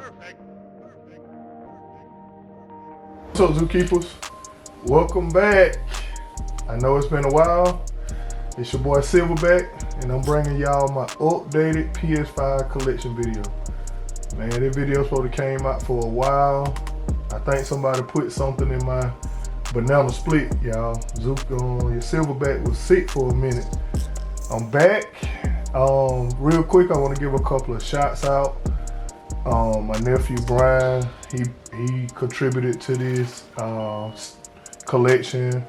What's up, Zookeepers? Welcome back. I know it's been a while. It's your boy Silverback, and I'm bringing y'all my updated PS5 collection video. Man, this video supposed to came out for a while. I think somebody put something in my banana split, y'all. Your Silverback was sick for a minute. I'm back. Real quick, I want to give a couple of shots out. My nephew Brian, he contributed to this collection.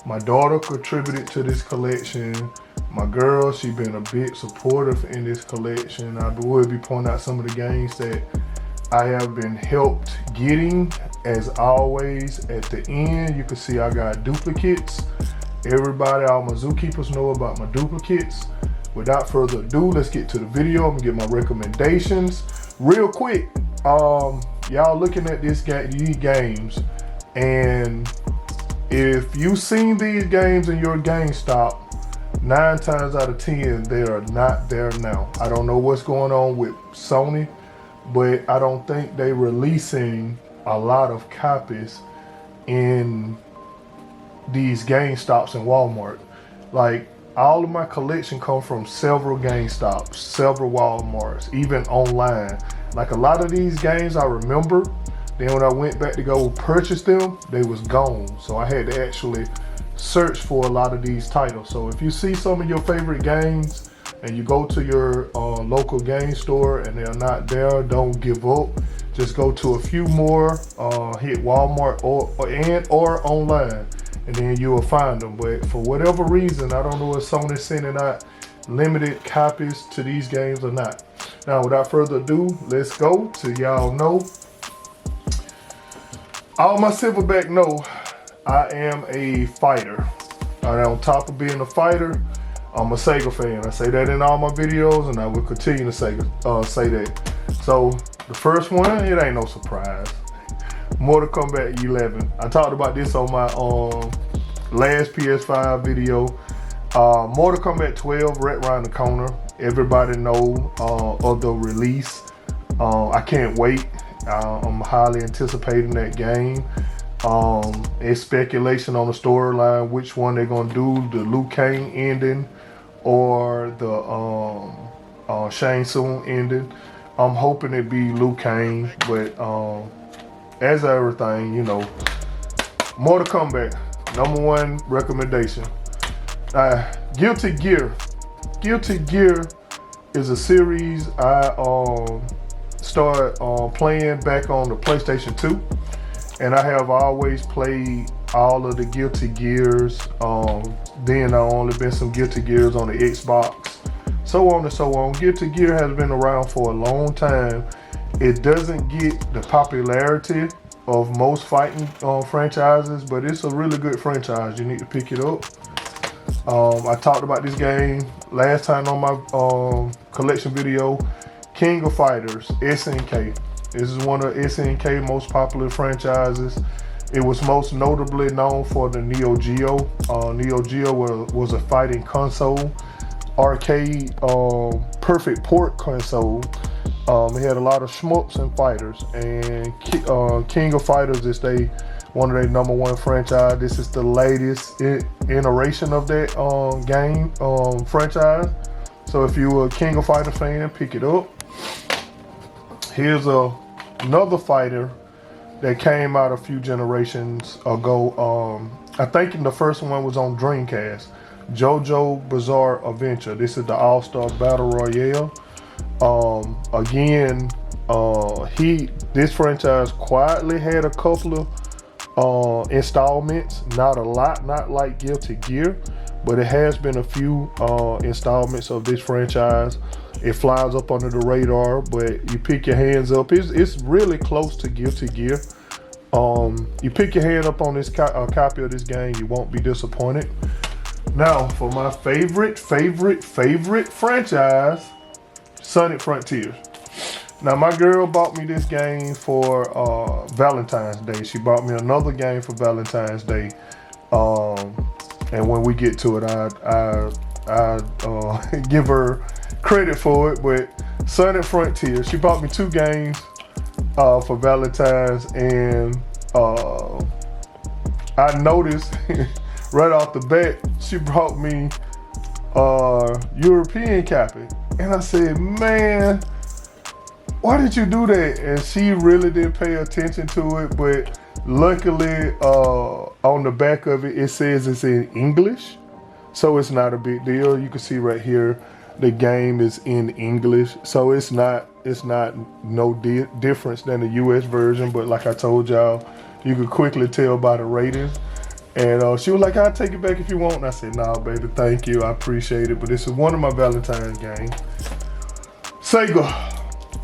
My daughter contributed to this collection. My girl, she been a bit supportive in this collection. I will be pointing out some of the games that I have been helped getting. As always, at the end, you can see I got duplicates. Everybody, all my Zookeepers know about my duplicates. Without further ado, let's get to the video. I'm gonna get my recommendations real quick. Y'all looking at these games, and if you've seen these games in your GameStop, 9 times out of 10, they are not there now. I don't know what's going on with Sony, but I don't think they're releasing a lot of copies in these GameStops and Walmart. Like, all of my collection come from several GameStops, several Walmarts, even online. Like, a lot of these games I remember, then when I went back to go purchase them, they was gone. So I had to actually search for a lot of these titles. So if you see some of your favorite games and you go to your local game store and they're not there, don't give up. Just go to a few more, hit Walmart or online, and then you will find them. But for whatever reason, I don't know if Sony's sending out limited copies to these games or not. Now, without further ado, let's go to y'all know. All my Silverback know I am a fighter. And on top of being a fighter, I'm a Sega fan. I say that in all my videos, and I will continue to say that. So the first one, it ain't no surprise. Mortal Kombat 11. I talked about this on my last PS5 video. Mortal Kombat 12 right around the corner. Everybody know of the release. I can't wait. I'm highly anticipating that game. It's speculation on the storyline, which one they're gonna do, the Liu Kang ending or the Shang Tsung ending. I'm hoping it be Liu Kang, but as everything, you know, Mortal Kombat, #1 recommendation. Guilty Gear. Guilty Gear is a series I started playing back on the PlayStation 2, and I have always played all of the Guilty Gears. Then I only been some Guilty Gears on the Xbox, so on and so on. Guilty Gear has been around for a long time. It doesn't get the popularity of most fighting franchises, but it's a really good franchise. You need to pick it up. I talked about this game last time on my collection video. King of Fighters, SNK. This is one of SNK's most popular franchises. It was most notably known for the Neo Geo. Neo Geo was a fighting console, arcade, perfect port console. It had a lot of shmups and fighters, and King of Fighters is one of their #1 franchise. This is the latest iteration of that game franchise. So if you're a King of Fighters fan, pick it up. Here's another fighter that came out a few generations ago. I think the first one was on Dreamcast. JoJo Bizarre Adventure. This is the All-Star Battle Royale. Again, this franchise quietly had a couple of installments. Not a lot, not like Guilty Gear, but it has been a few installments of this franchise. It flies up under the radar, but you pick your hands up. It's really close to Guilty Gear. You pick your hand up on this copy of this game, you won't be disappointed. Now, for my favorite franchise, Sonic Frontiers. Now, my girl bought me this game for Valentine's Day. She bought me another game for Valentine's Day. And when we get to it, I give her credit for it. But Sonic Frontiers, she bought me 2 games. for Valentine's, and I noticed right off the bat she brought me European copy, and I said, man, why did you do that? And she really didn't pay attention to it, but luckily on the back of it, it says it's in English, so it's not a big deal. You can see right here the game is in English, so it's not no difference than the US version. But like I told y'all, you could quickly tell by the ratings. And she was like, I'll take it back if you want. And I said, nah, baby, thank you, I appreciate it, but this is one of my Valentine's games. Sega,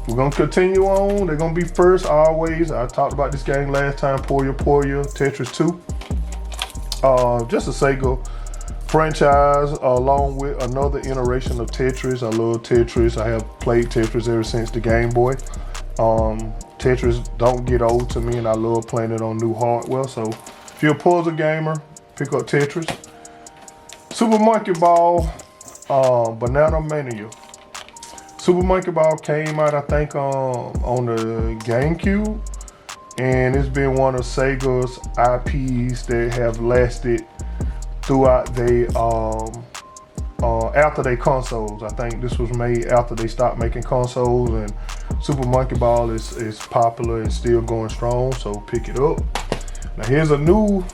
we're gonna continue on. They're gonna be first always. I talked about this game last time, Puyo Tetris 2. Just a Sega franchise, along with another iteration of Tetris. I love Tetris. I have played Tetris ever since the Game Boy. Tetris don't get old to me, and I love playing it on new hardware. So if you're a puzzle gamer, pick up Tetris. Super Monkey Ball, Banana Mania. Super Monkey Ball came out, I think, on the GameCube, and it's been one of Sega's IPs that have lasted throughout after they consoles. I think this was made after they stopped making consoles, and Super Monkey Ball is popular and still going strong, so pick it up. Now here's a new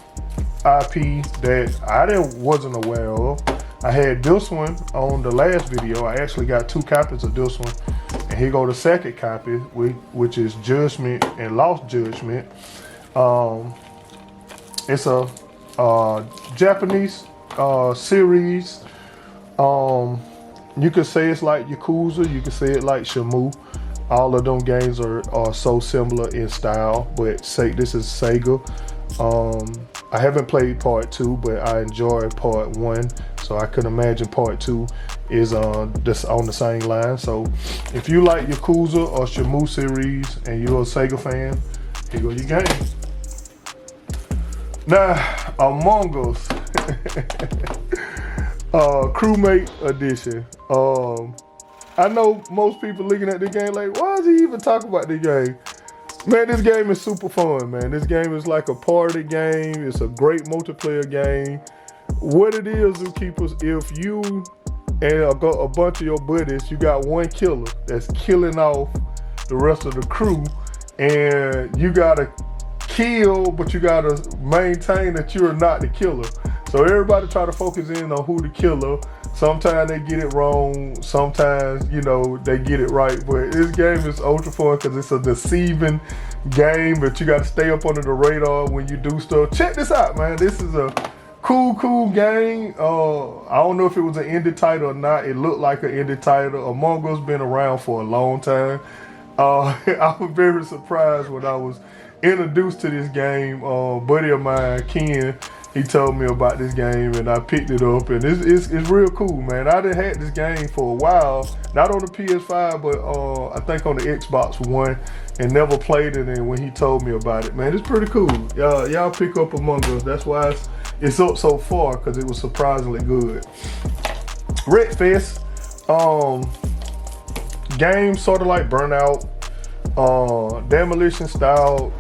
IP that I wasn't aware of. I had this one on the last video. I actually got 2 copies of this one, and here go the second copy, which is Judgment and Lost Judgment. It's a Japanese series. You could say it's like Yakuza, you could say it like Shamu. All of them games are so similar in style, but this is Sega. I haven't played part 2, but I enjoyed part 1, so I could imagine part 2 is just on the same line. So if you like Yakuza or Shamu series and you're a Sega fan, here go your game. Now, Among Us, Crewmate Edition. I know most people looking at this game like, why is he even talking about this game? Man, this game is super fun, man. This game is like a party game. It's a great multiplayer game. What it is, Zookeepers, if you and a bunch of your buddies, you got one killer that's killing off the rest of the crew, and you gotta kill, but you gotta maintain that you're not the killer. So everybody try to focus in on who the killer. Sometimes they get it wrong, sometimes, they get it right, but this game is ultra fun because it's a deceiving game, but you got to stay up under the radar when you do stuff. Check this out, man. This is a cool game. I don't know if it was an indie title or not. It looked like an indie title. Among Us been around for a long time. I was very surprised when I was introduced to this game. Buddy of mine, Ken, he told me about this game, and I picked it up, and it's real cool, man. I done had this game for a while, not on the PS5, but I think on the Xbox One, and never played it. And when he told me about it, man, it's pretty cool. Y'all pick up Among Us. That's why it's up so far, because it was surprisingly good. Wreckfest, game sort of like Burnout, demolition style,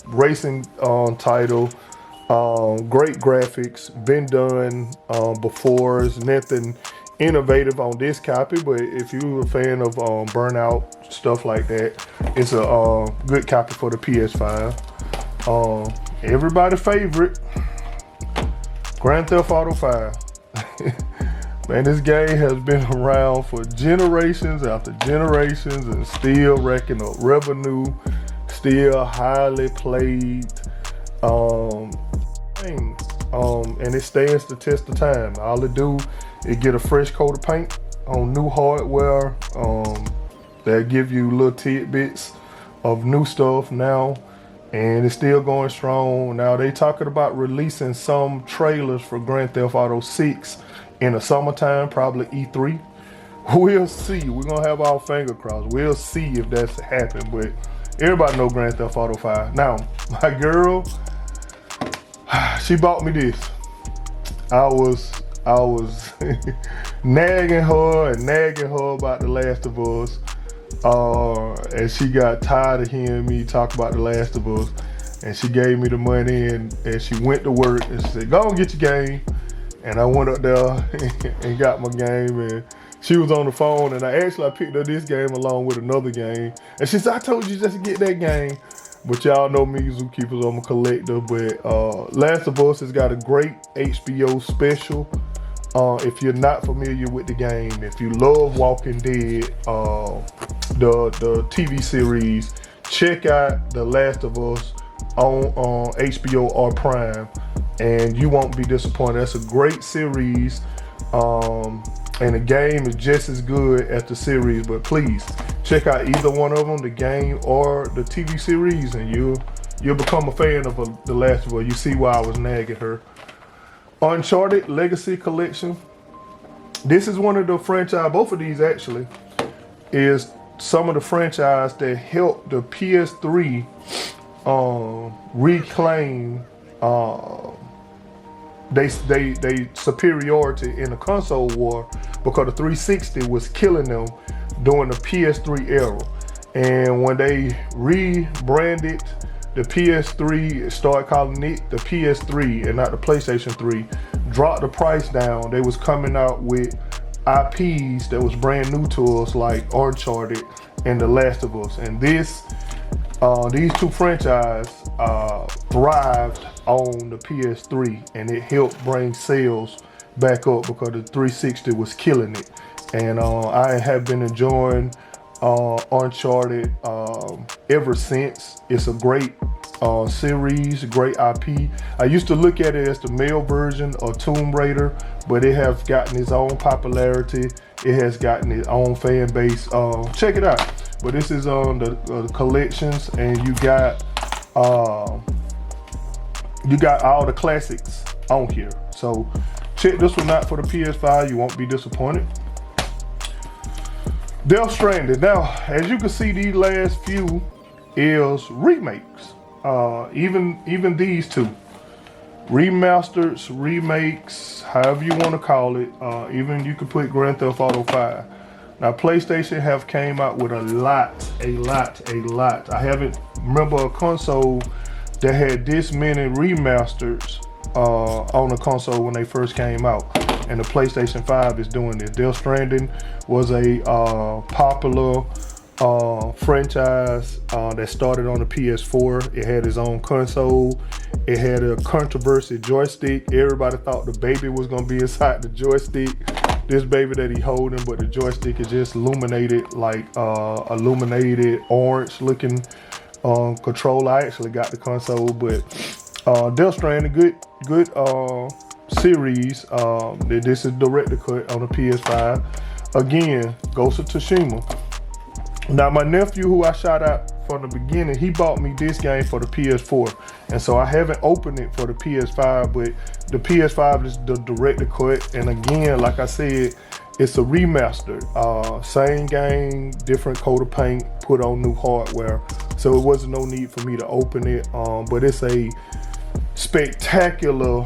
racing title. Great graphics, been done before. There's nothing innovative on this copy, but if you're a fan of Burnout, stuff like that, it's a good copy for the PS5. Everybody's favorite, Grand Theft Auto 5. Man, this game has been around for generations after generations and still racking up revenue, still highly played. And it stands the test of time. All it do is get a fresh coat of paint on new hardware. That give you little tidbits of new stuff now, and it's still going strong. Now they talking about releasing some trailers for Grand Theft Auto 6 in the summertime, probably E3. We'll see. We're gonna have our finger crossed. We'll see if that's happened, but everybody know Grand Theft Auto 5. Now, my girl, she bought me this. I was nagging her about The Last of Us. And she got tired of hearing me talk about The Last of Us. And she gave me the money and she went to work and she said, go and get your game. And I went up there and got my game, and she was on the phone, and I picked up this game along with another game. And she said, I told you just to get that game. But y'all know me, Zookeepers, I'm a collector. But Last of Us has got a great HBO special. If you're not familiar with the game, if you love Walking Dead, the TV series, check out The Last of Us on HBO or Prime, and you won't be disappointed. That's a great series, and the game is just as good as the series. But please check out either one of them, the game or the TV series, and you'll become a fan of The Last of Us. You see why I was nagging her. Uncharted Legacy Collection. This is one of the franchise. Both of these actually is some of the franchise that helped the PS3 reclaim they superiority in the console war, because the 360 was killing them during the PS3 era. And when they rebranded the PS3, started calling it the PS3 and not the PlayStation 3, dropped the price down. They was coming out with IPs that was brand new to us, like Uncharted and The Last of Us. And these two franchises thrived on the PS3, and it helped bring sales back up because the 360 was killing it. And I have been enjoying Uncharted ever since. It's a great series, great IP. I used to look at it as the male version of Tomb Raider, but it has gotten its own popularity. It has gotten its own fan base. Check it out. But this is on the collections, and you got all the classics on here. So check this one out for the PS5. You won't be disappointed. Death Stranding. Now, as you can see, these last few is remakes. Even these two. Remasters, remakes, however you want to call it. Even you could put Grand Theft Auto 5. Now, PlayStation have came out with a lot. I haven't remember a console that had this many remasters on a console when they first came out. And the PlayStation 5 is doing this. Death Stranding was a popular franchise that started on the PS4. It had its own console. It had a controversy joystick. Everybody thought the baby was gonna be inside the joystick. This baby that he holding, but the joystick is just illuminated, like illuminated orange looking controller. I actually got the console, but Death Stranding, good series. This is director cut on the PS5. Again, Ghost of Tsushima. Now, my nephew, who I shot out from the beginning, he bought me this game for the PS4, and so I haven't opened it for the PS5, but the PS5 is the director cut. And again, like I said, it's a remaster. Same game, different coat of paint, put on new hardware, so it wasn't no need for me to open it. But it's a spectacular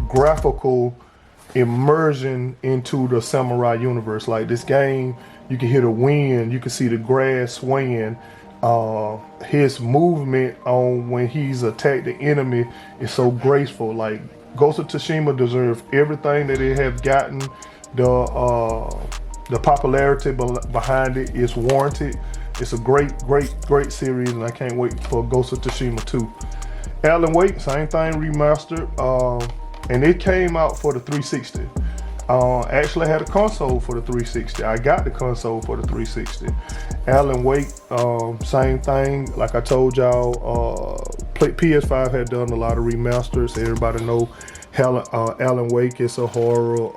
graphical immersion into the samurai universe. Like, this game, you can hear the wind, you can see the grass swaying. His movement on when he's attacked the enemy is so graceful. Like, Ghost of Tsushima deserves everything that it has gotten. The popularity behind it is warranted. It's a great series, and I can't wait for Ghost of Tsushima 2. Alan Wake, same thing, remastered, and it came out for the 360. Actually had a console for the 360. I got the console for the 360. Alan Wake, same thing. Like I told y'all, PS5 had done a lot of remasters. Everybody know Alan Wake is a horror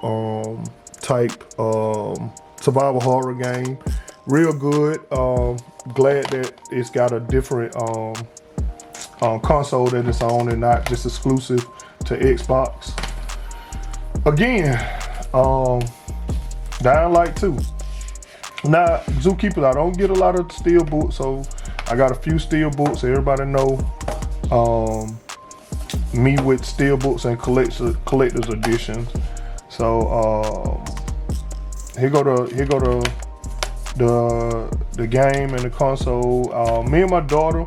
type survival horror game. Real good. Glad that it's got a different console that it's on and not just exclusive to Xbox. Again, Dying Light 2. Now, Zookeepers, I don't get a lot of steel books, so I got a few steel books. Everybody know me with steel books and collector's editions. So here go the the game and the console. Me and my daughter,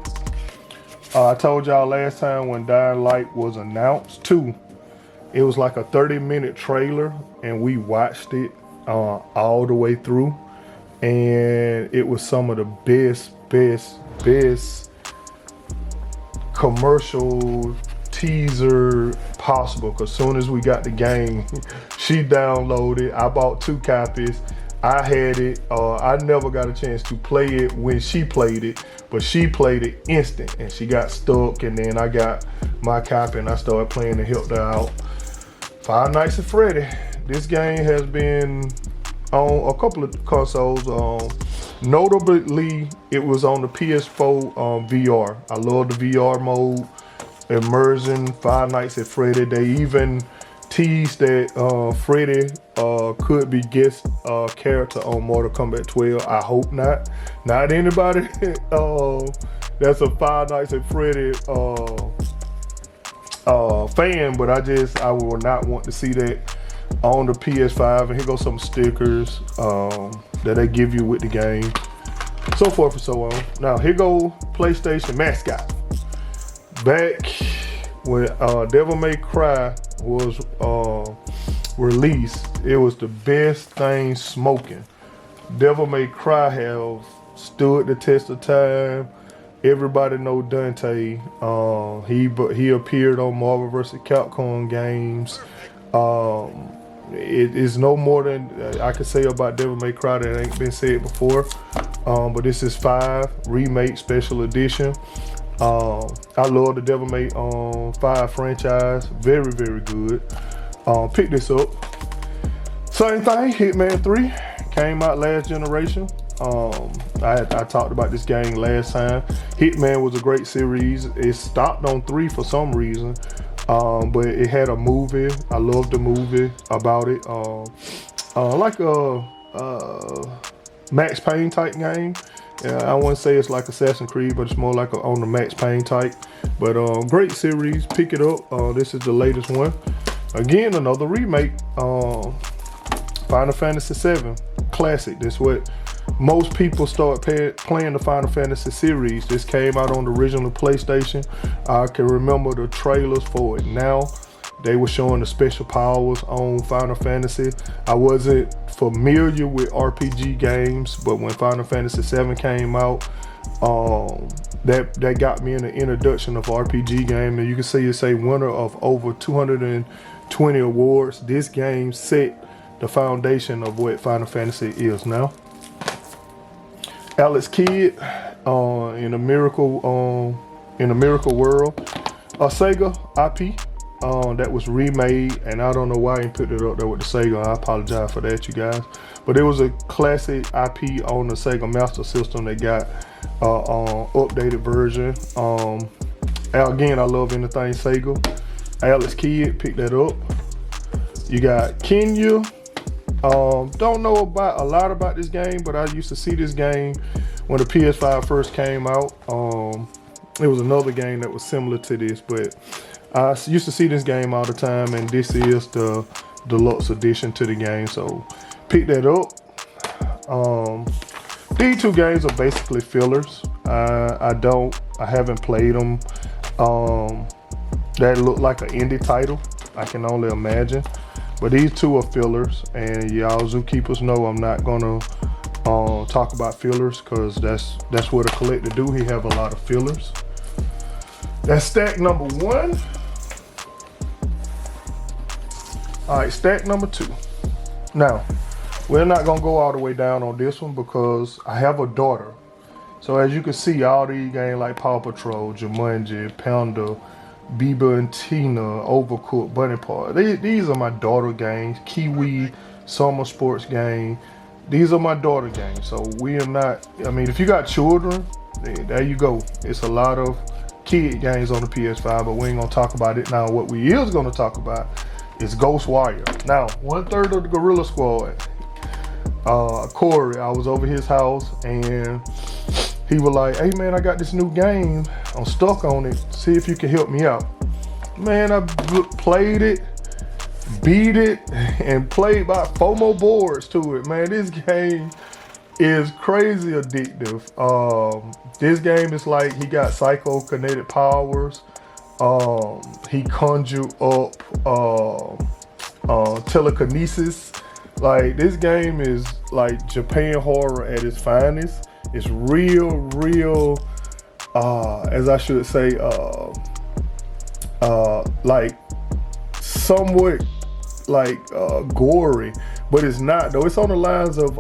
I told y'all last time when Dying Light was announced too, it was like a 30-minute trailer, and we watched it all the way through, and it was some of the best commercial teaser possible. Because soon as we got the game, she downloaded. I bought 2 copies. I had it. I never got a chance to play it when she played it, but she played it instant, and she got stuck. And then I got my copy, and I started playing and helped her out. Five Nights at Freddy. This game has been on a couple of consoles. Notably, it was on the PS4 VR. I love the VR mode. Immersion. Five Nights at Freddy. They even teased that Freddy could be guest character on Mortal Kombat 12. I hope not. Not anybody that's a Five Nights at Freddy fan, but I will not want to see that on the PS5. And here goes some stickers that they give you with the game, so forth and so on. Now here go PlayStation mascot. Back when Devil May Cry was released, it was the best thing smoking. Devil May Cry have stood the test of time. Everybody know Dante. He appeared on Marvel vs. Capcom games. It is no more than I can say about Devil May Cry that ain't been said before. But this is 5 Remake Special Edition. I love the Devil May 5 franchise. Very, very good. Pick this up. Same thing, Hitman 3 came out last generation. I talked about this game last time. Hitman was a great series. It stopped on 3 for some reason, but it had a movie. I loved the movie about it. Like a Max Payne type game. I wouldn't say it's like Assassin's Creed, but it's more like on the Max Payne type. But great series. Pick it up. This is the latest one. Again, another remake. Final Fantasy VII Classic. That's what most people start playing the Final Fantasy series. This came out on the original PlayStation. I can remember the trailers for it now. They were showing the special powers on Final Fantasy. I wasn't familiar with RPG games, but when Final Fantasy VII came out, that got me in the introduction of RPG game. And you can see it's a winner of over 220 awards. This game set the foundation of what Final Fantasy is now. Alex Kidd in a miracle world, a Sega IP that was remade, and I don't know why I didn't put it up there with the Sega. I apologize for that, you guys. But it was a classic IP on the Sega Master System that got updated version. Again, I love anything Sega. Alex Kidd, pick that up. You got Kenya. Don't know a lot about this game, but I used to see this game when the PS5 first came out. It was another game that was similar to this, but I used to see this game all the time, and this is the deluxe edition to the game, so pick that up. These 2 games are basically fillers. I haven't played them. That look like an indie title, I can only imagine. But these 2 are fillers, and y'all zookeepers know I'm not gonna talk about fillers, because that's what a collector do. He have a lot of fillers. That's stack number 1. All right, stack number 2. Now, we're not gonna go all the way down on this one because I have a daughter. So as you can see, all these games like Paw Patrol, Jumanji, Panda, Bieber and Tina, Overcooked, Bunny Party. These are my daughter games. Kiwi, Summer Sports game. These are my daughter games. So we are not, I mean, if you got children, there you go. It's a lot of kid games on the PS5, but we ain't gonna talk about it now. What we is gonna talk about is Ghostwire. Now, 1/3 of the Gorilla Squad, Corey, I was over his house and he was like, hey man, I got this new game. I'm stuck on it. See if you can help me out. Man, I played it, beat it, and played about 4 more boards to it. Man, this game is crazy addictive. This game is like he got psychokinetic powers. He conjure up telekinesis. Like, this game is like Japan horror at its finest. It's real, as I should say, like somewhat like gory, but it's not though. It's on the lines of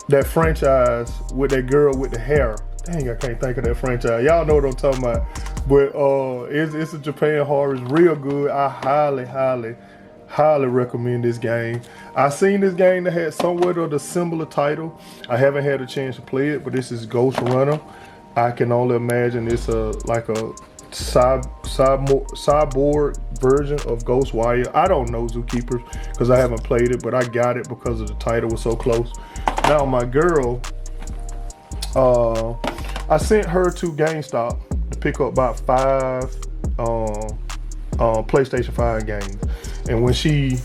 that franchise with that girl with the hair. Dang, I can't think of that franchise. Y'all know what I'm talking about. But it's a Japan horror. It's real good. I highly recommend this game. I seen this game that had somewhat of the similar title. I haven't had a chance to play it, but this is Ghost Runner. I can only imagine it's like a cyborg version of Ghostwire. I don't know, Zookeepers, because I haven't played it, but I got it because of the title was so close. Now my girl, I sent her to GameStop to pick up about 5 PlayStation 5 games, and when she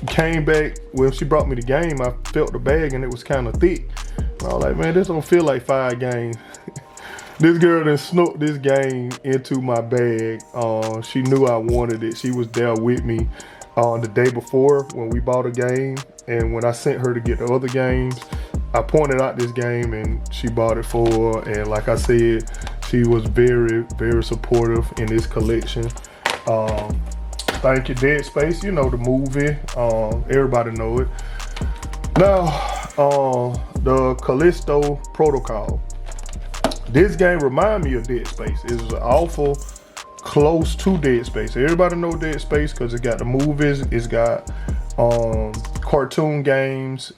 came back, when she brought me the game, I felt the bag and it was kind of thick. I was like, man, this don't feel like 5 games. This girl then snuck this game into my bag. She knew I wanted it. She was there with me the day before when we bought a game, and when I sent her to get the other games, I pointed out this game and she bought it for her. And like I said, she was very supportive in this collection. Thank you, Dead Space. You know the movie. Everybody know it. Now, the Callisto Protocol. This game remind me of Dead Space. It's awful close to Dead Space. Everybody know Dead Space because it got the movies. It's got cartoon games.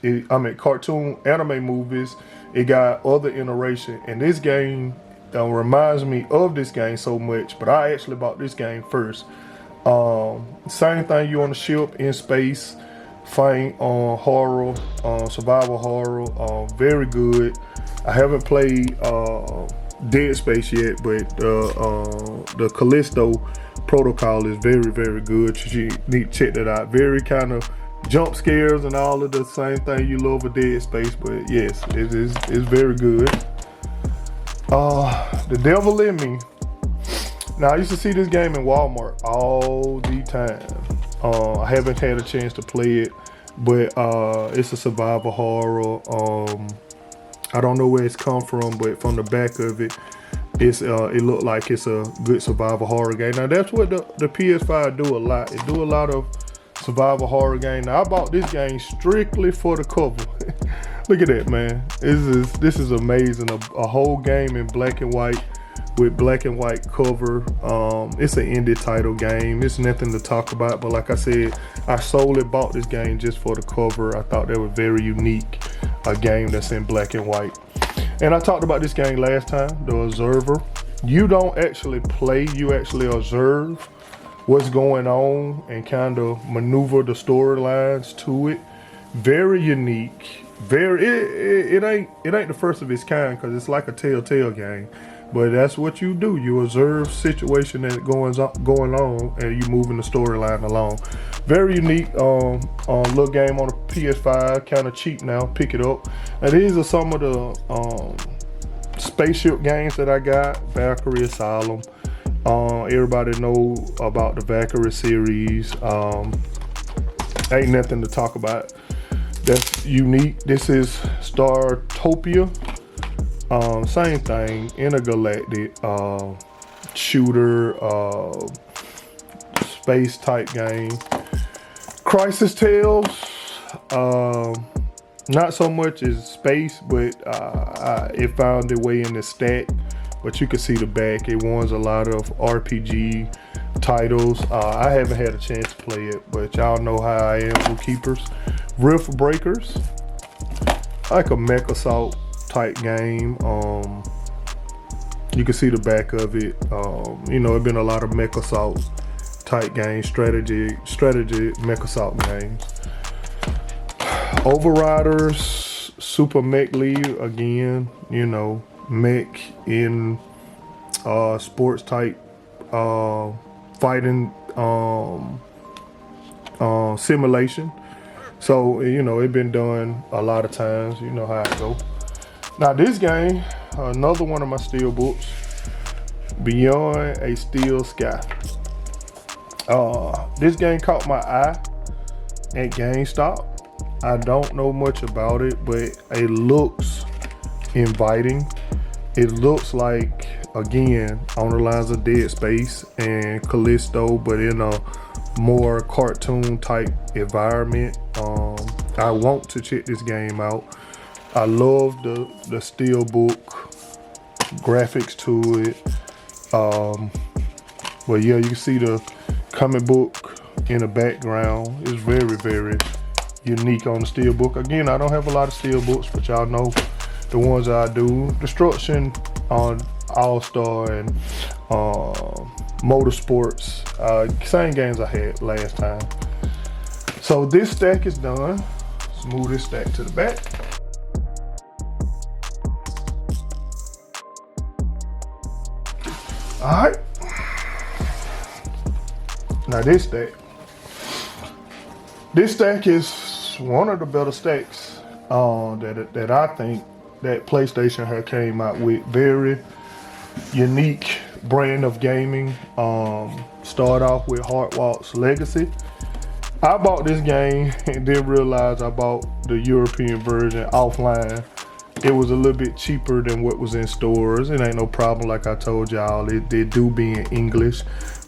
Cartoon anime movies. It got other iteration. And this game reminds me of this game so much. But I actually bought this game first. Same thing. You on the ship in space, fighting horror, survival horror. Very good. I haven't played Dead Space yet, but the Callisto Protocol is very good. You need to check that out. Very kind of jump scares and all of the same thing you love with Dead Space, but yes, it's very good. The Devil in Me. Now, I used to see this game in Walmart all the time. I haven't had a chance to play it, but it's a survival horror. I don't know where it's come from, but from the back of it, it looked like it's a good survival horror game. Now, that's what the PS5 do a lot. It do a lot of survival horror game. Now, I bought this game strictly for the cover. Look at that, man. This is amazing. A whole game in black and white with black and white cover. It's an indie title game. It's nothing to talk about, but like I said, I solely bought this game just for the cover. I thought that was very unique, a game that's in black and white. And I talked about this game last time, The Observer. You don't actually play, you actually observe what's going on and kind of maneuver the storylines to it. Very unique. It ain't the first of its kind because it's like a Telltale game. But that's what you do. You observe situation that going on, and you moving the storyline along. Very unique little game on the PS5. Kind of cheap now. Pick it up. Now these are some of the spaceship games that I got. Valkyrie Asylum. Everybody know about the Valkyrie series. Ain't nothing to talk about. That's unique. This is Startopia. Same thing, intergalactic shooter, space type game. Crisis Tales, not so much as space, but it found its way in the stack. But you can see the back. It wants a lot of RPG titles. I haven't had a chance to play it, but y'all know how I am, Zookeepers. Rift Breakers, like a mech assault type game. You can see the back of it. It's been a lot of mech assault type games, strategy mech assault games. Overriders, Super Mech League again. Mech in sports type fighting simulation. So, you know, it been done a lot of times. You know how it go. Now this game, another one of my steel books, Beyond a Steel Sky. This game caught my eye at GameStop. I don't know much about it, but it looks inviting. It looks like, again, on the lines of Dead Space and Callisto, but in a more cartoon type environment. I want to check this game out. I love the steelbook graphics to it. Well, yeah, you can see the comic book in the background. It's very, very unique on the steelbook. Again, I don't have a lot of steelbooks, but y'all know the ones I do. Destruction on All-Star and Motorsports, same games I had last time. So this stack is done. Let's move this stack to the back. All right. Now this stack is one of the better stacks that I think that PlayStation had came out with. Very unique brand of gaming. Start off with Hardwalk's Legacy. I bought this game and didn't realize I bought the European version offline. It was a little bit cheaper than what was in stores. It ain't no problem, like I told y'all. It do be in English.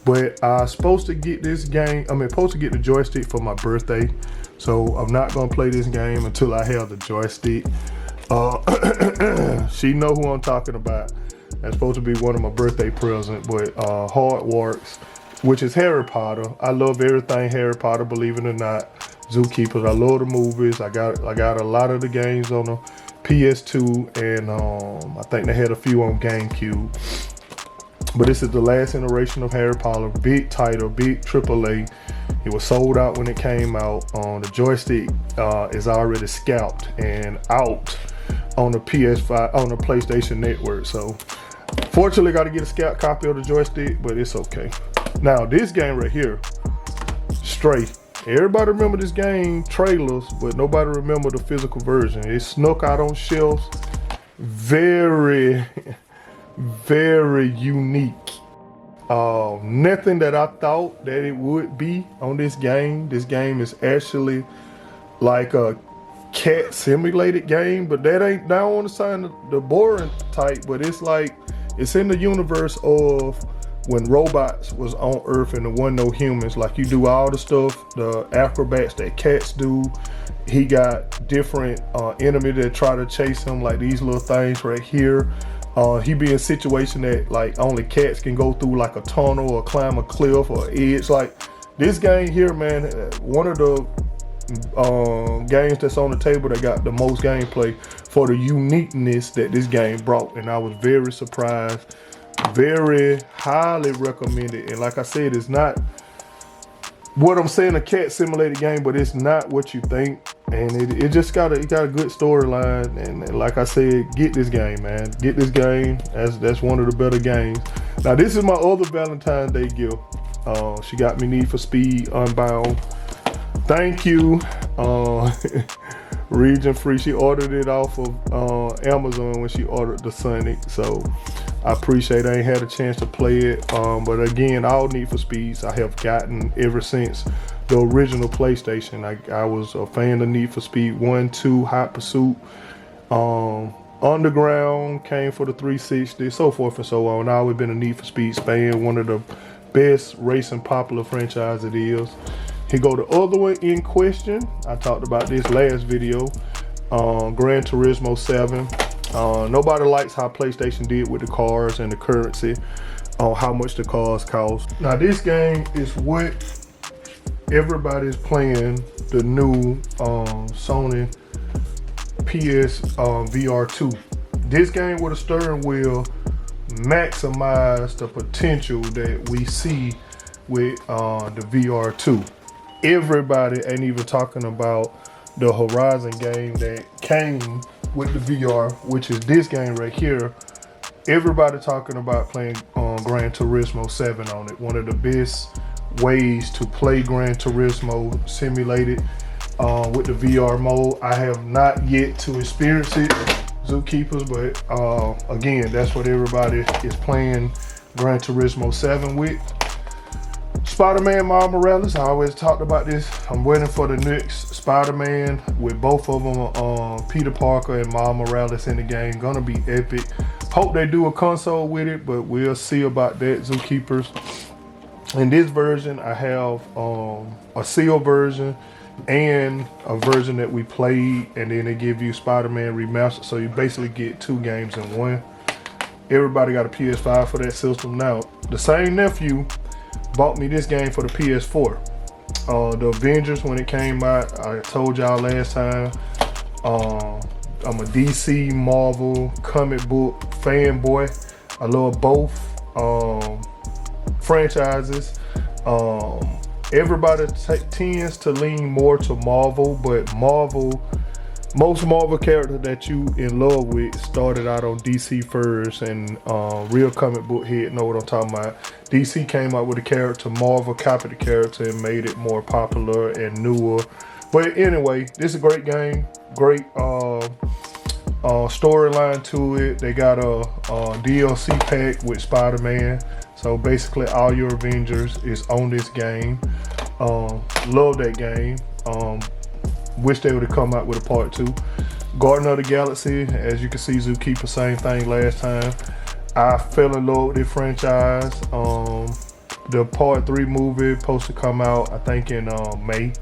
But I was supposed to get this game, supposed to get the joystick for my birthday. So I'm not gonna play this game until I have the joystick. She know who I'm talking about. That's supposed to be one of my birthday presents, but Hardwalks, which is Harry Potter. I love everything Harry Potter, believe it or not. Zookeepers, I love the movies. I got a lot of the games on the PS2, and I think they had a few on GameCube. But this is the last iteration of Harry Potter, big title, big AAA. It was sold out when it came out. The joystick is already scalped and out on the PS5, on the PlayStation Network. So fortunately, got to get a scalp copy of the joystick, but it's okay. Now this game right here, Stray. Everybody remember this game trailers, but nobody remember the physical version. It snuck out on shelves. Very, very unique. Nothing that I thought that it would be on this game. This game is actually like a cat simulated game, but that ain't down on the side of the boring type, but it's like, it's in the universe of when robots was on Earth and there wasn't no humans. Like, you do all the stuff, the acrobats that cats do. He got different enemy that try to chase him, like these little things right here. He be in a situation that like only cats can go through, like a tunnel or climb a cliff or edge. Like this game here, man, one of the games that's on the table that got the most gameplay for the uniqueness that this game brought. And I was very surprised. Very highly recommended. And like I said, it's not what I'm saying, a cat simulated game, but it's not what you think. And it just got a good storyline. And like I said, get this game, man. Get this game. That's one of the better games. Now this is my other Valentine's Day gift. She got me Need for Speed Unbound. Thank you, Region Free. She ordered it off of Amazon when she ordered the Sonic. So I appreciate it. I ain't had a chance to play it. But again, all Need for Speeds I have gotten ever since the original PlayStation. I was a fan of Need for Speed 1, 2, Hot Pursuit. Underground came for the 360, so forth and so on. I've always been a Need for Speed fan. One of the best racing popular franchise it is. Here go the other one in question. I talked about this last video. Gran Turismo 7. Nobody likes how PlayStation did with the cars and the currency on how much the cars cost. Now this game is what everybody's playing, the new Sony PS VR2. This game with a steering wheel maximize the potential that we see with the VR2. Everybody ain't even talking about the Horizon game that came with the VR, which is this game right here. Everybody talking about playing Gran Turismo 7 on it. One of the best ways to play Gran Turismo simulated. with the VR mode. I have not yet to experience it, Zookeepers, but again, that's what everybody is playing Gran Turismo 7 with. Spider-Man Miles Morales, I always talked about this. I'm waiting for the next Spider-Man with both of them, Peter Parker and Miles Morales in the game. Gonna be epic. Hope they do a console with it, but we'll see about that, Zookeepers. In this version, I have a sealed version and a version that we played, and then they give you Spider-Man Remastered, so you basically get 2 games in one. Everybody got a PS5 for that system. Now, the same nephew bought me this game for the PS4. The Avengers, when it came out, I told y'all last time, I'm a DC, Marvel, comic book fanboy. I love both franchises. Everybody tends to lean more to Marvel, but most Marvel characters that you in love with started out on DC first, and real comic book head know what I'm talking about. DC came out with a character, Marvel copied the character and made it more popular and newer. But anyway, this is a great game, great storyline to it. They got a DLC pack with Spider-Man, so basically all your Avengers is on this game. Love that game. Wish they would have come out with a part 2. Guardian of the Galaxy, as you can see, Zookeeper, same thing last time. I fell in love with this franchise. The part 3 movie supposed to come out, I think, in May.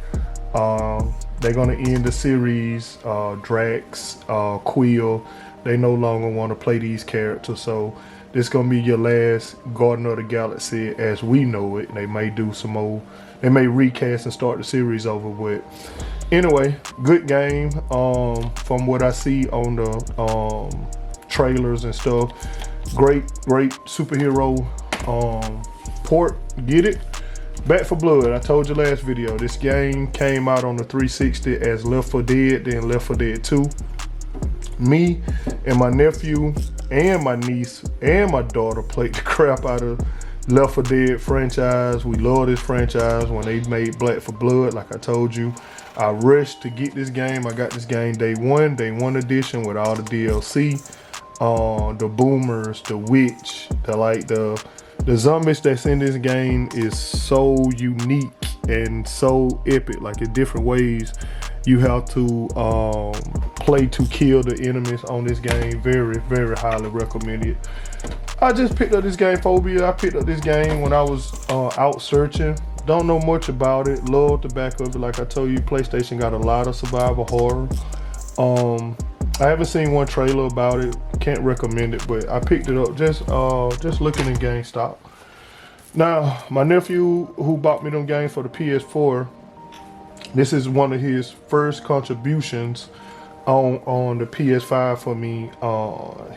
They're gonna end the series. Drax, Quill, they no longer want to play these characters, so this gonna be your last Guardian of the Galaxy as we know it. They may do some more. They may recast and start the series over with. Anyway, good game. From what I see on the trailers and stuff, great superhero port. Get it? Back for Blood. I told you last video, this game came out on the 360 as Left 4 Dead, then Left 4 Dead 2. Me and my nephew and my niece and my daughter played the crap out of Left 4 Dead franchise. We love this franchise. When they made Back 4 Blood, like I told you, I rushed to get this game. I got this game day one edition with all the DLC, the boomers, the witch, the zombies that's in this game is so unique and so epic. Like, in different ways you have to play to kill the enemies on this game. Very highly recommended. I just picked up this game, Phobia. I picked up this game when I was out searching. Don't know much about it. Love the back of it. Like I told you, PlayStation got a lot of survival horror. I haven't seen one trailer about it. Can't recommend it, but I picked it up just looking in GameStop. Now, my nephew who bought me them games for the PS4, this is one of his first contributions on the PS5 for me.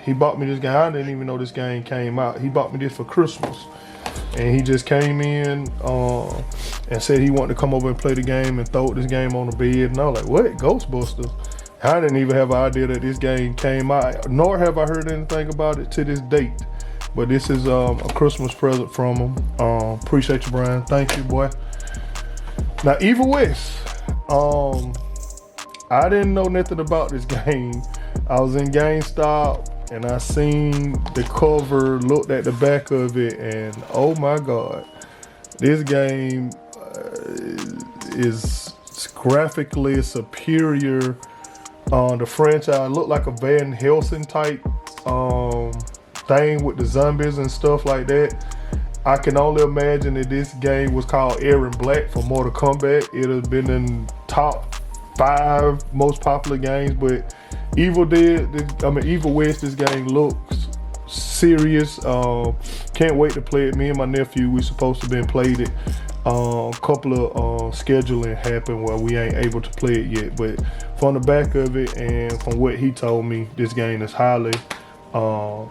He bought me this game. I didn't even know this game came out. He bought me this for Christmas. And he just came in and said he wanted to come over and play the game and throw this game on the bed. And I was like, what? Ghostbusters? I didn't even have an idea that this game came out, nor have I heard anything about it to this date. But this is a Christmas present from him. Appreciate you, Brian. Thank you, boy. Now, Evil West. I didn't know nothing about this game. I was in GameStop and I seen the cover, looked at the back of it, and oh my God, this game is graphically superior. The franchise looked like a Van Helsing type thing with the zombies and stuff like that. I can only imagine that this game was called Aaron Black for Mortal Kombat. It has been in top 5 most popular games, but Evil West, this game looks serious. Can't wait to play it. Me and my nephew, we supposed to been played it. Couple of scheduling happened where we ain't able to play it yet, but from the back of it and from what he told me, this game is highly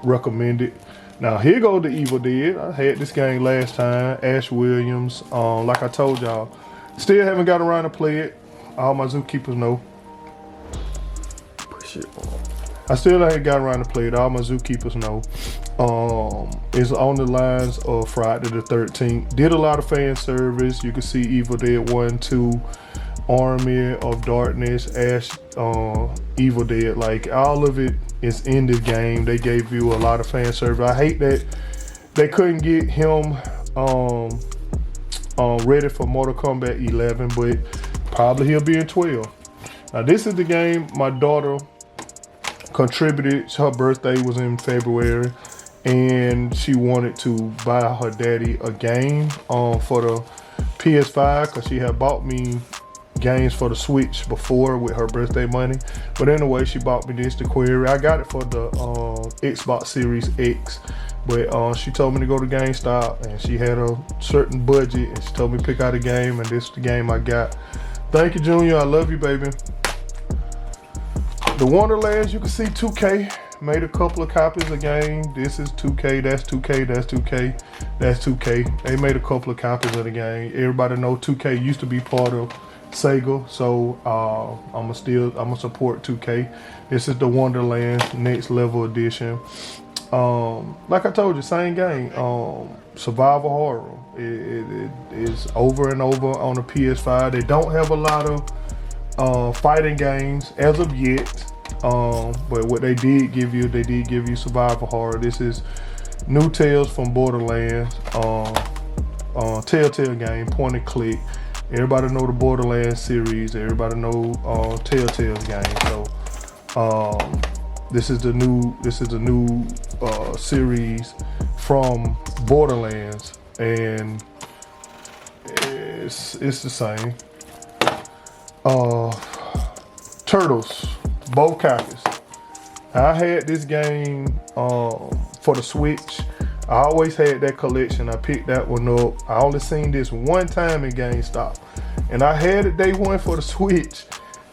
recommended. Now here go the Evil Dead. I had this game last time, Ash Williams. Like I told y'all, still haven't got around to play it. All my zookeepers know. I still ain't got around to play it. All my zookeepers know. It's on the lines of Friday the 13th. Did a lot of fan service. You can see Evil Dead 1, 2. Army of Darkness, Evil Dead. Like, all of it is in this game. They gave you a lot of fan service. I hate that they couldn't get him ready for Mortal Kombat 11, but probably he'll be in 12. Now, this is the game my daughter contributed. Her birthday was in February, and she wanted to buy her daddy a game for the PS5, because she had bought me games for the Switch before with her birthday money. But anyway, she bought me this, the Query. I got it for the Xbox Series X, but she told me to go to GameStop, and she had a certain budget, and she told me to pick out a game, and this is the game I got. Thank you, Junior. I love you, baby. The Wonderlands, you can see 2K made a couple of copies of the game. This is 2K, that's 2K, that's 2K, that's 2K. They made a couple of copies of the game. Everybody know 2K used to be part of Sega, so I'ma support 2K. This is the Wonderlands Next Level Edition. Like I told you, same game. Survival horror. It is over and over on the PS5. They don't have a lot of fighting games as of yet. But what they did give you survival horror. This is new Tales from Borderlands, Telltale game, point and click. Everybody know the Borderlands series. Everybody know Telltale's game. So this is the new series from Borderlands, and it's the same. Turtles, both copies. I had this game for the Switch. I always had that collection. I picked that one up. I only seen this one time in GameStop, and I had it day one for the Switch,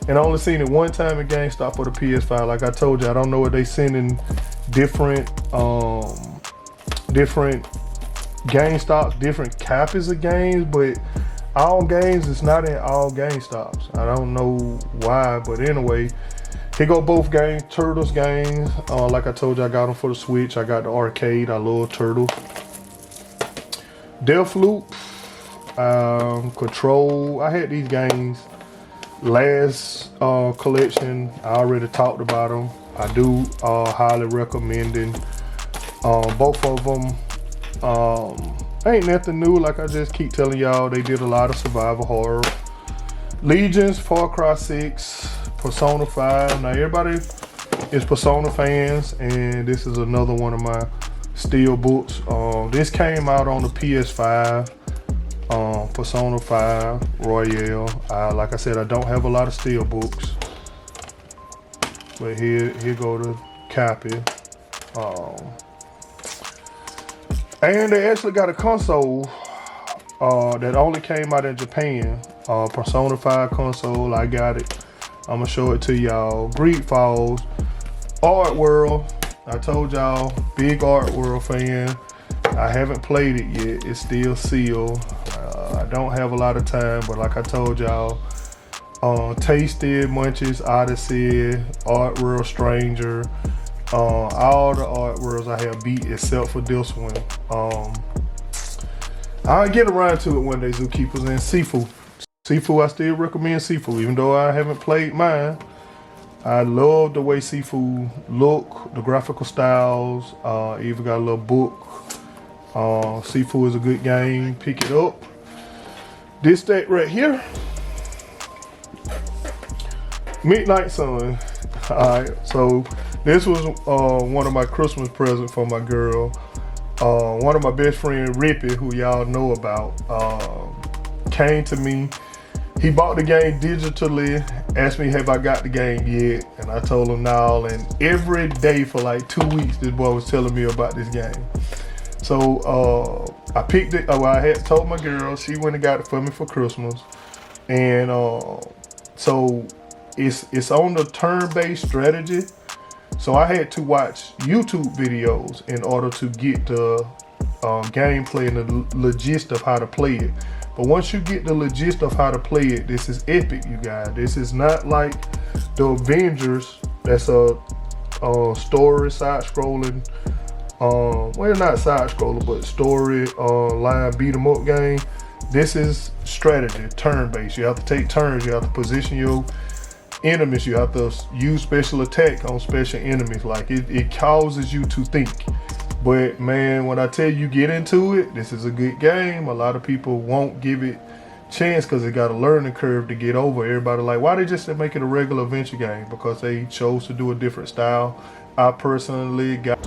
and I only seen it one time in GameStop for the PS5. Like I told you, I don't know if they sending different GameStops, different copies of games, but all games is not in all GameStops. I don't know why, but anyway, here go both games, Turtles games. Like I told you, I got them for the Switch. I got the arcade. I love Turtles. Deathloop, Control. I had these games last collection. I already talked about them. I do highly recommending both of them. Ain't nothing new. Like I just keep telling y'all, they did a lot of survival horror. Legions, Far Cry 6, Persona 5. Now everybody is Persona fans, and this is another one of my steel books. This came out on the PS5, Persona 5 Royale. Like I said, I don't have a lot of steel books, but here go the copy. And they actually got a console that only came out in Japan. Persona 5 console, I got it. I'm gonna show it to y'all. Greed Falls, Art World. I told y'all, big Art World fan. I haven't played it yet. It's still sealed. I don't have a lot of time, but like I told y'all, Tasted, Munchies, Odyssey, Art World Stranger. All the Art Worlds I have beat except for this one. I'll get around to it one day, Zookeepers. And Sifu. Sifu, I still recommend Sifu, even though I haven't played mine. I love the way Sifu look, the graphical styles. Even got a little book. Sifu is a good game. Pick it up. This deck right here, Midnight Sun. Alright, so this was one of my Christmas presents for my girl. One of my best friend, Rippy, who y'all know about, came to me. He bought the game digitally, asked me have I got the game yet, and I told him no. And every day for like 2 weeks, this boy was telling me about this game. So I picked it. I had told my girl, she went and got it for me for Christmas, and so it's on the turn-based strategy. So I had to watch YouTube videos in order to get the gameplay and the logist of how to play it. But once you get the logist of how to play it, this is epic, you guys. This is not like the Avengers. That's a story, side-scrolling well, not side scroller, but story line beat 'em up game. This is strategy, turn-based. You have to take turns. You have to position your enemies. You have to use special attack on special enemies. Like it causes you to think. But man, when I tell you get into it, this is a good game. A lot of people won't give it chance because it got a learning curve to get over. Everybody like, why they just make it a regular adventure game? Because they chose to do a different style. I personally got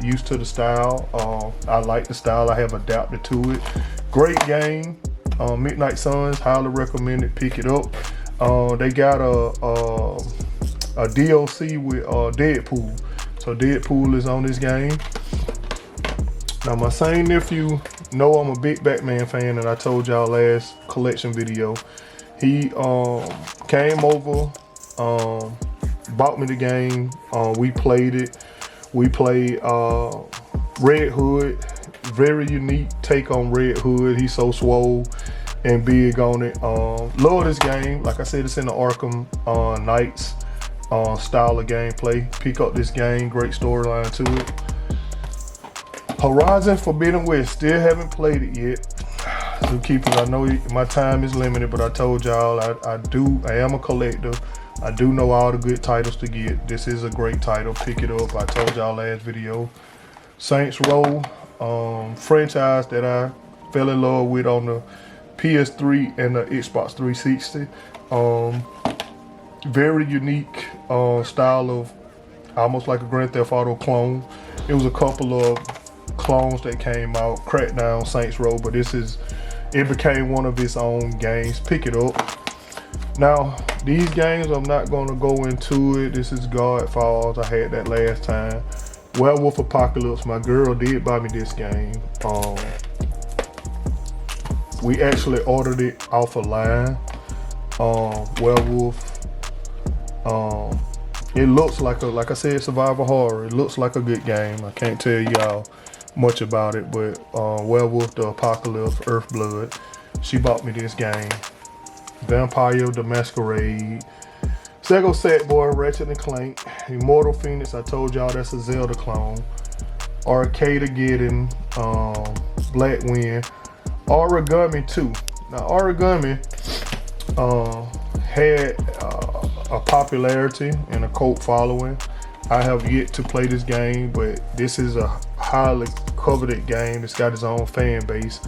used to the style. I like the style. I have adapted to it. Great game. Midnight Suns, highly recommend it. Pick it up. They got a DLC with Deadpool. So Deadpool is on this game. Now my same nephew know I'm a big Batman fan, and I told y'all last collection video. He came over, bought me the game. We played it. We played Red Hood. Very unique take on Red Hood. He's so swole and big on it. Love this game. Like I said, it's in the Arkham Knights style of gameplay. Pick up this game. Great storyline to it. Horizon Forbidden West. Still haven't played it yet. Zookeepers, I know my time is limited, but I told y'all I am a collector. I do know all the good titles to get. This is a great title. Pick it up. I told y'all last video. Saints Row, franchise that I fell in love with on the PS3 and the Xbox 360. Very unique style of almost like a Grand Theft Auto clone. It was a couple of clones that came out, Crackdown, Saints Row, but it became one of its own games. Pick it up. Now, these games, I'm not going to go into it. This is Godfalls. I had that last time. Werewolf Apocalypse. My girl did buy me this game. We actually ordered it off a line. Werewolf. It looks like like I said, survival horror. It looks like a good game. I can't tell y'all much about it, but Werewolf the Apocalypse, Earthblood. She bought me this game. Vampire the Masquerade, Sego Sackboy, Ratchet and Clank, Immortal Phoenix. I told y'all that's a Zelda clone. Arcadegeddon, Black Wind, Origami 2. Now Origami had a popularity and a cult following. I have yet to play this game, but this is a highly coveted game. It's got its own fan base.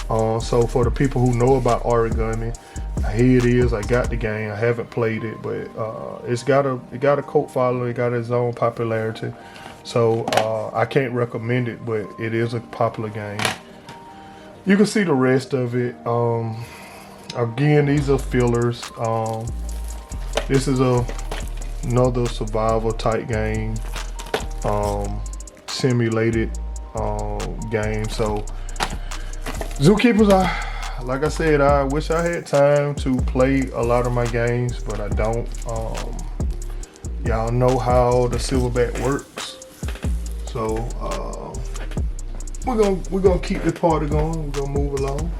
So for the people who know about Origami, here it is. I got the game. I haven't played it, but it got a cult following. It got its own popularity. So I can't recommend it, but it is a popular game. You can see the rest of it. Again, these are fillers. This is another survival type game, simulated game. So Zookeepers, like I said, I wish I had time to play a lot of my games, but I don't. Y'all know how the silverback works, so we're gonna keep this party going. We're gonna move along.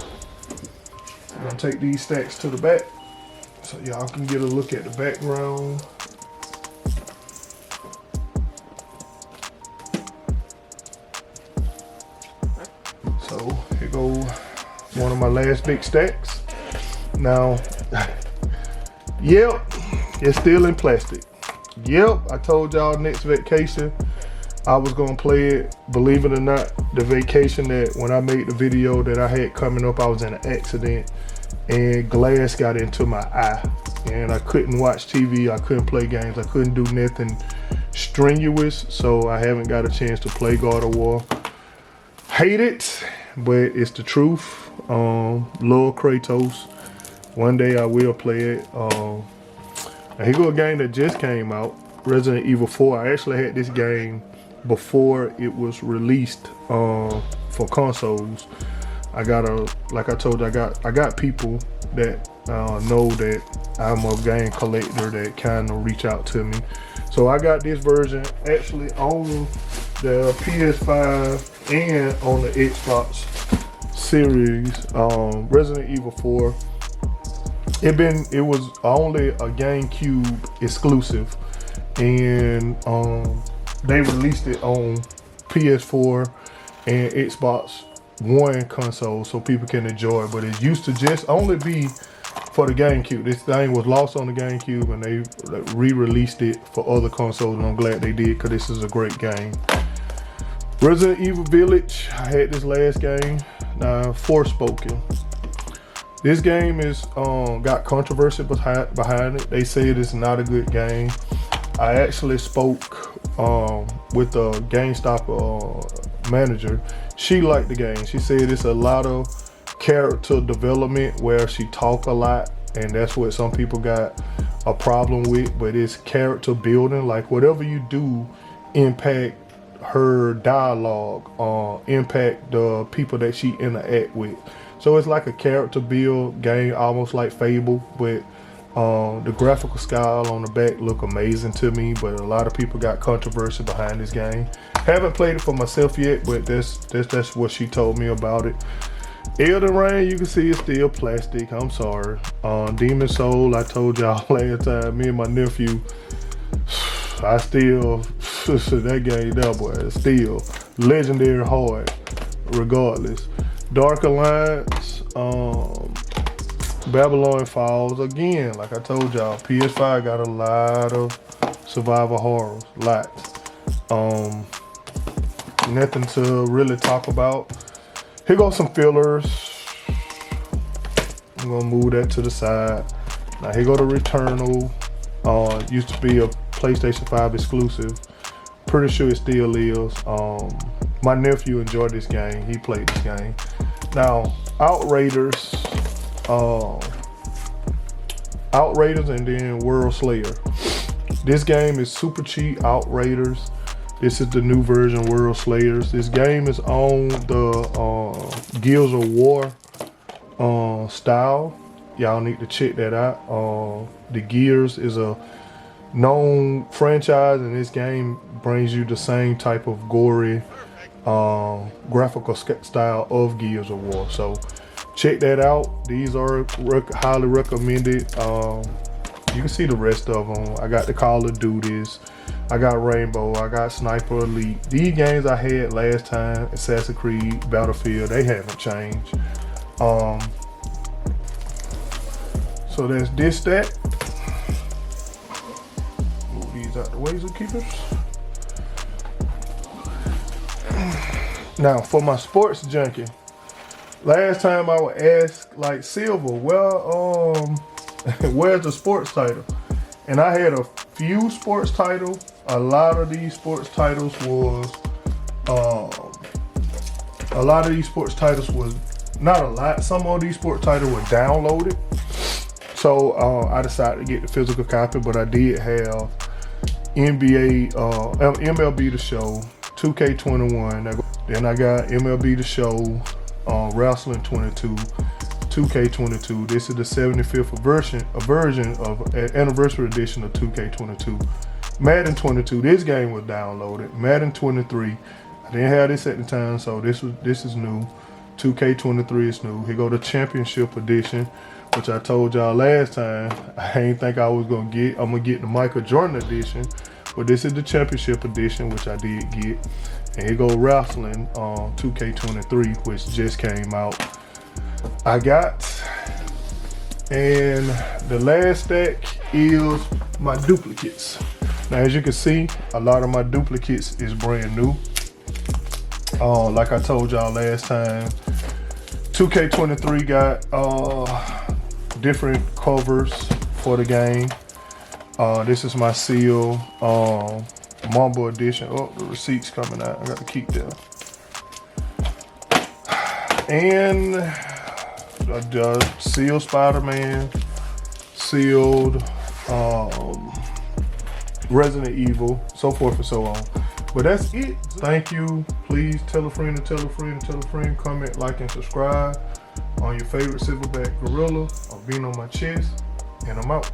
We're gonna take these stacks to the back so y'all can get a look at the background. So here go one of my last big stacks. Now, yep, it's still in plastic. Yep, I told y'all next vacation I was gonna play it. Believe it or not, the vacation that when I made the video that I had coming up, I was in an accident and glass got into my eye and I couldn't watch TV, I couldn't play games, I couldn't do nothing strenuous, so I haven't got a chance to play God of War. Hate it, but it's the truth. Love Kratos. One day I will play it. And here go a game that just came out, Resident Evil 4. I actually had this game before it was released for consoles. I got like I told you, I got people that know that I'm a game collector that kind of reach out to me. So I got this version actually on the PS5 and on the Xbox series, Resident Evil 4. It was only a GameCube exclusive, and they released it on PS4 and Xbox One console so people can enjoy it. But it used to just only be for the GameCube. This thing was lost on the GameCube, and they re-released it for other consoles, and I'm glad they did, because this is a great game. Resident Evil Village, I had this last game. Now, Forspoken. This game is got controversy behind it. They say it's not a good game. I actually spoke with the GameStop manager. She liked the game. She said it's a lot of character development where she talk a lot, and that's what some people got a problem with. But it's character building, like whatever you do impact her dialogue, impact the people that she interact with. So it's like a character build game, almost like Fable, but the graphical style on the back look amazing to me. But a lot of people got controversy behind this game. Haven't played it for myself yet, but that's what she told me about it. Elden Ring, you can see it's still plastic. I'm sorry. Demon Soul, I told y'all last time, me and my nephew, I still, that game, that boy, is still legendary hard, regardless. Dark Alliance, Babylon Falls, again, like I told y'all, PS5 got a lot of survival horrors, lots. Nothing to really talk about. Here goes some fillers. I'm gonna move that to the side. Now here go the Returnal. Used to be a PlayStation 5 exclusive. Pretty sure it still is. My nephew enjoyed this game. He played this game. Now, Outriders, and then World Slayer. This game is super cheap, Outriders. This is the new version, World Slayers. This game is on the Gears of War style. Y'all need to check that out. The Gears is a known franchise, and this game brings you the same type of gory graphical style of Gears of War. So check that out. These are highly recommended. You can see the rest of them. I got the Call of Duties, I got Rainbow, I got Sniper Elite. These games I had last time, Assassin's Creed, Battlefield, they haven't changed. So that's that. Move these out the way, zookeepers. Now for my sports junkie, last time I would ask like Silver, well, where's the sports title? And I had a few sports titles. A lot of these sports titles was, not a lot. Some of these sports titles were downloaded. So I decided to get the physical copy, but I did have MLB The Show, 2K21. Then I got MLB The Show, Wrestling 22, 2K22. This is the 75th version of an anniversary edition of 2K22. Madden 22. This game was downloaded. Madden 23. I didn't have this at the time, so this is new. 2K23 is new. Here go the Championship Edition, which I told y'all last time I ain't think I was gonna get. I'm gonna get the Michael Jordan Edition, but this is the Championship Edition, which I did get. And here go Wrestling 2K23, which just came out. I got, and the last stack is my duplicates. Now, as you can see, a lot of my duplicates is brand new. Like I told y'all last time, 2K23 got different covers for the game. This is my seal Mamba edition. Oh, the receipt's coming out. I got to keep them. And sealed Spider-Man, sealed Resident Evil, so forth and so on. But that's it. Thank you. Please tell a friend to tell a friend to tell a friend. Comment, like, and subscribe on your favorite silverback gorilla or being on my chest. And I'm out.